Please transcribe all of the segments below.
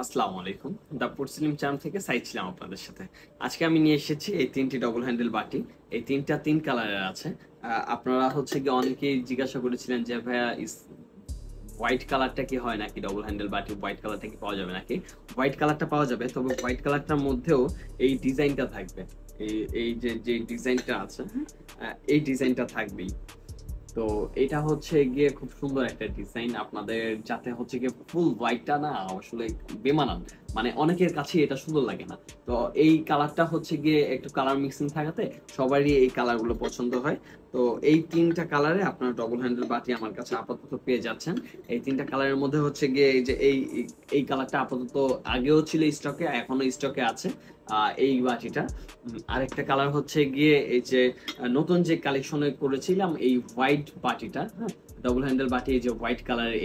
আসসালামু আলাইকুম। দা পোর্সিলিম চ্যানেল থেকে সাইদ ছিলাম আপনাদের সাথে। আজকে আমি নিয়ে এসেছি এই ৩টি ডবল হ্যান্ডেল বাটি। এই ৩টা ৩ কালারের আছে। আপনারা হচ্ছে গিয়ে অনেকেই জিজ্ঞাসা করেছিলেন যে ভাইয়া হোয়াইট কালারটা কি হয় নাকি ডবল হ্যান্ডেল বাটি হোয়াইট কালারটা কি পাওয়া যাবে নাকি? হোয়াইট কালারটা পাওয়া যাবে, তবে হোয়াইট কালারটার মধ্যেও এই ডিজাইনটা থাকবে। এই যে ডিজাইনটা আছে, এই ডিজাইনটা থাকবেই। তো এটা হচ্ছে গিয়ে খুব সুন্দর একটা ডিজাইন আপনাদের, যাতে হচ্ছে গিয়ে ফুল হোয়াইটটা না আসলে বেমানান, মানে অনেকের কাছে এটা সুন্দর লাগে না। তো এই কালারটা হচ্ছে গিয়ে একটু কালার মিক্সিং থাকাতে সবারই এই কালার গুলো পছন্দ হয়। তো এই ৩টা কালারে আপনার ডবল হ্যান্ডেল বাটি আমার কাছে আপাতত পেয়ে যাচ্ছেন। এই ৩টা কালারের মধ্যে হচ্ছে গিয়ে এই যে এই কালারটা আপাতত আগেও ছিল স্টকে, এখনো স্টকে আছে। এই বাটিটা আরেকটা কালার হচ্ছে গিয়ে এই যে নতুন যে কালেকশনে করেছিলাম এই হোয়াইট বাটিটা, হ্যাঁ, ডবল হ্যান্ডেল বাটি, এই যে হোয়াইট কালারের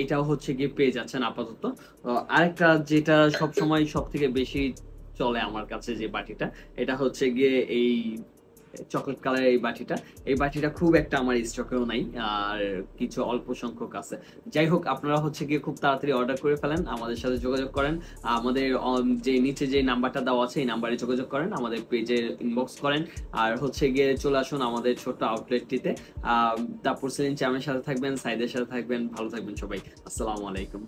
এইটাও হচ্ছে গিয়ে পেয়ে যাচ্ছেন আপাতত। আরেকটা যেটা সব সময় সব থেকে বেশি চলে আমার কাছে যে বাটিটা, এটা হচ্ছে গিয়ে এই চকলেট কালারের এই বাটিটা খুব একটা আমার স্টকেও নাই, আর কিছু অল্প সংখ্যক আছে। যাই হোক, আপনারা হচ্ছে গিয়ে খুব তাড়াতাড়ি অর্ডার করে ফেলেন, আমাদের সাথে যোগাযোগ করেন। আমাদের যে নিচে যে নাম্বারটা দেওয়া আছে এই নাম্বারে যোগাযোগ করেন, আমাদের পেজে ইনবক্স করেন। আর হচ্ছে গিয়ে চলে আসুন আমাদের ছোট্ট আউটলেটটিতে। তারপর সেলিন চ্যামের সাথে থাকবেন, সাইদের সাথে থাকবেন, ভালো থাকবেন সবাই। আসসালামু আলাইকুম।